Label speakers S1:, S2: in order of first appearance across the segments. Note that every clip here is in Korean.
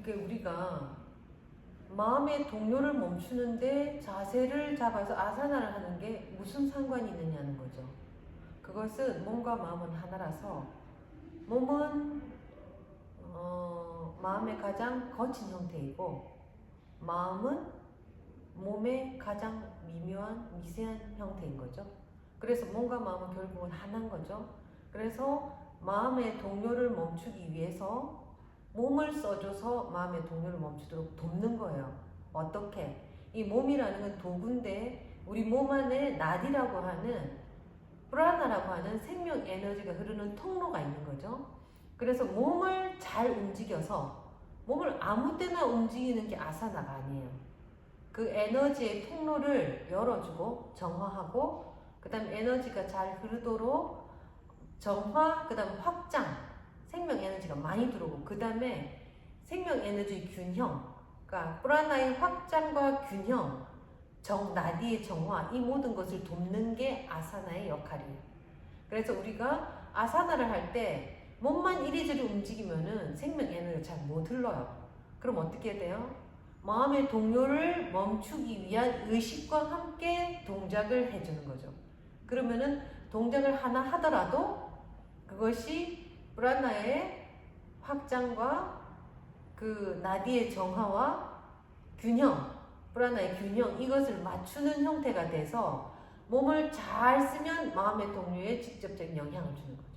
S1: 그게 우리가 마음의 동요를 멈추는데 자세를 잡아서 아사나를 하는 게 무슨 상관이 있느냐는 거죠. 그것은 몸과 마음은 하나라서 몸은 마음의 가장 거친 형태이고 마음은 몸의 가장 미묘한 미세한 형태인 거죠. 그래서 몸과 마음은 결국은 하나인 거죠. 그래서 마음의 동요를 멈추기 위해서 몸을 써줘서 마음의 동요를 멈추도록 돕는 거예요. 어떻게? 이 몸이라는 건 도구인데 우리 몸 안에 나디라고 하는 프라나라고 하는 생명 에너지가 흐르는 통로가 있는 거죠. 그래서 몸을 잘 움직여서 몸을 아무 때나 움직이는 게 아사나가 아니에요. 그 에너지의 통로를 열어주고 정화하고 그 다음 에너지가 잘 흐르도록 정화, 그 다음 확장, 생명 에너지가 많이 들어오고 그 다음에 생명 에너지 균형, 그러니까 프라나의 확장과 균형, 나디의 정화, 이 모든 것을 돕는 게 아사나의 역할이에요. 그래서 우리가 아사나를 할 때 몸만 이리저리 움직이면은 생명 에너지가 잘 못 흘러요. 그럼 어떻게 돼요? 마음의 동요를 멈추기 위한 의식과 함께 동작을 해주는 거죠. 그러면은 동작을 하나 하더라도 그것이 프라나의 확장과 그 나디의 정화와 균형, 프라나의 균형, 이것을 맞추는 형태가 돼서 몸을 잘 쓰면 마음의 동요에 직접적인 영향을 주는 거죠.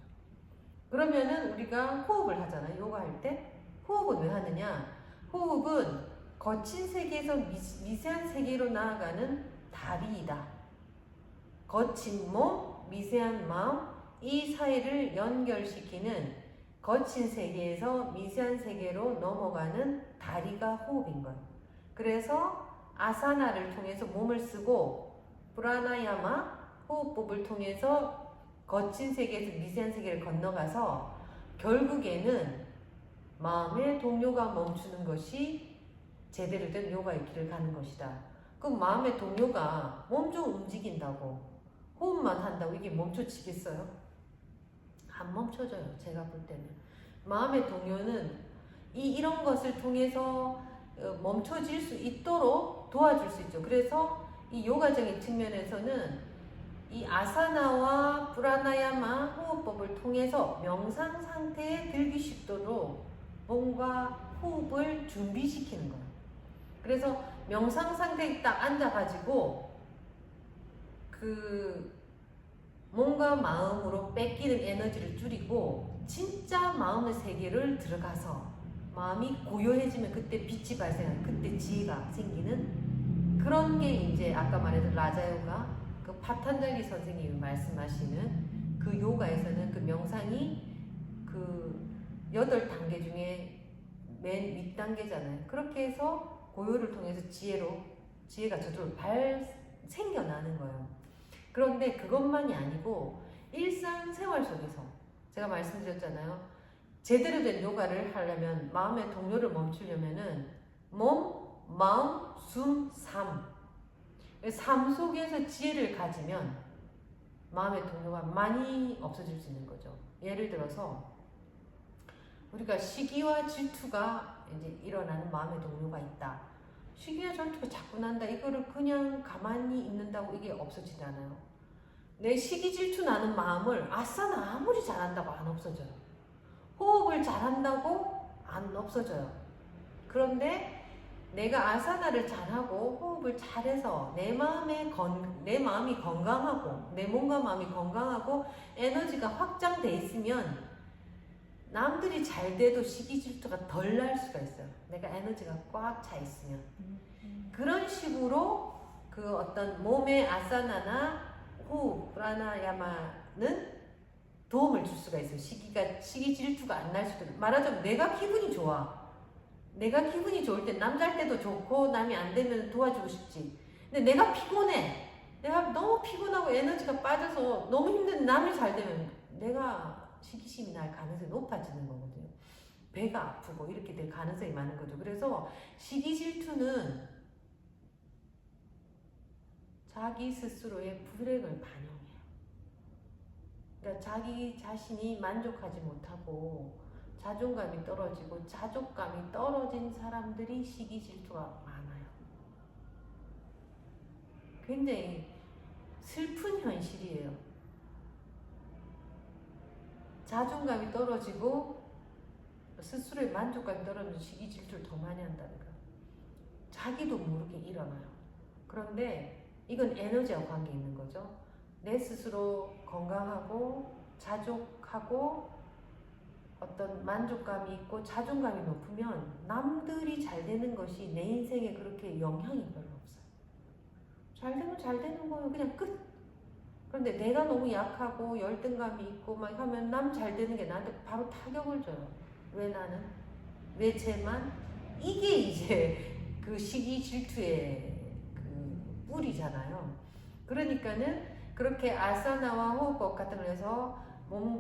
S1: 그러면은 우리가 호흡을 하잖아요. 요가 할 때. 호흡은 왜 하느냐? 호흡은 거친 세계에서 미세한 세계로 나아가는 다리이다. 거친 몸, 미세한 마음, 이 사이를 연결시키는 거친 세계에서 미세한 세계로 넘어가는 다리가 호흡인 거예요. 그래서 아사나를 통해서 몸을 쓰고 프라나야마 호흡법을 통해서 거친 세계에서 미세한 세계를 건너가서 결국에는 마음의 동요가 멈추는 것이 제대로 된 요가의 길을 가는 것이다. 그럼 마음의 동요가 몸 좀 움직인다고 호흡만 한다고 이게 멈춰지겠어요? 안 멈춰져요. 제가 볼 때는 마음의 동요는 이런 것을 통해서 멈춰질 수 있도록 도와줄 수 있죠. 그래서 이 요가적인 측면에서는 이 아사나와 프라나야마 호흡법을 통해서 명상 상태에 들기 쉽도록 몸과 호흡을 준비시키는 거예요. 그래서 명상 상태에 딱 앉아가지고 그 몸과 마음으로 뺏기는 에너지를 줄이고 진짜 마음의 세계를 들어가서 마음이 고요해지면 그때 빛이 발생하는, 그때 지혜가 생기는 그런 게 이제 아까 말했던 라자요가 그 파탄자리 선생님이 말씀하시는 그 요가에서는 그 명상이 그 8단계 중에 맨 윗단계잖아요. 그렇게 해서 고요를 통해서 지혜가 저절로 생겨나는 거예요. 그런데 그것만이 아니고 일상생활 속에서 제가 말씀드렸잖아요. 제대로 된 요가를 하려면 마음의 동요를 멈추려면은 몸, 마음, 숨, 삶 속에서 지혜를 가지면 마음의 동요가 많이 없어질 수 있는 거죠. 예를 들어서 우리가 시기와 질투가 이제 일어나는 마음의 동요가 있다. 시기와 질투가 자꾸 난다. 이거를 그냥 가만히 있는다고 이게 없어지지 않아요. 내 시기 질투 나는 마음을 아싸나 아무리 잘한다고 안 없어져요. 호흡을 잘한다고 안 없어져요. 그런데 내가 아사나를 잘하고 호흡을 잘해서 내 마음이 건강하고 내 몸과 마음이 건강하고 에너지가 확장돼 있으면 남들이 잘 돼도 시기 질투가 덜 날 수가 있어요. 내가 에너지가 꽉 차 있으면. 그런 식으로 그 어떤 몸의 아사나나 호흡, 프라나야마는 도움을 줄 수가 있어요. 시기 질투가 안 날 수도 있고. 말하자면 내가 기분이 좋아. 내가 기분이 좋을 때 남잘 때도 좋고 남이 안 되면 도와주고 싶지. 근데 내가 피곤해. 내가 너무 피곤하고 에너지가 빠져서 너무 힘든데 남이 잘 되면 내가 시기심이 날 가능성이 높아지는 거거든요. 배가 아프고 이렇게 될 가능성이 많은 거죠. 그래서 시기 질투는 자기 스스로의 불행을 반영해요. 그러니까 자기 자신이 만족하지 못하고 자존감이 떨어지고 자존감이 떨어진 사람들이 시기 질투가 많아요. 굉장히 슬픈 현실이에요. 자존감이 떨어지고 스스로의 만족감이 떨어지면 시기 질투를 더 많이 한다는 거예요. 자기도 모르게 일어나요. 그런데 이건 에너지와 관계 있는 거죠. 내 스스로 건강하고 자족하고 어떤 만족감이 있고 자존감이 높으면 남들이 잘 되는 것이 내 인생에 그렇게 영향이 별로 없어요. 잘 되면 잘 되는 거예요. 그냥 끝. 그런데 내가 너무 약하고 열등감이 있고 막 하면 남 잘 되는 게 나한테 바로 타격을 줘요. 왜 나는? 왜 쟤만? 이게 이제 그 시기 질투의 그 뿌리잖아요. 그러니까는 그렇게 아사나와 호흡법 같은 걸 해서 몸과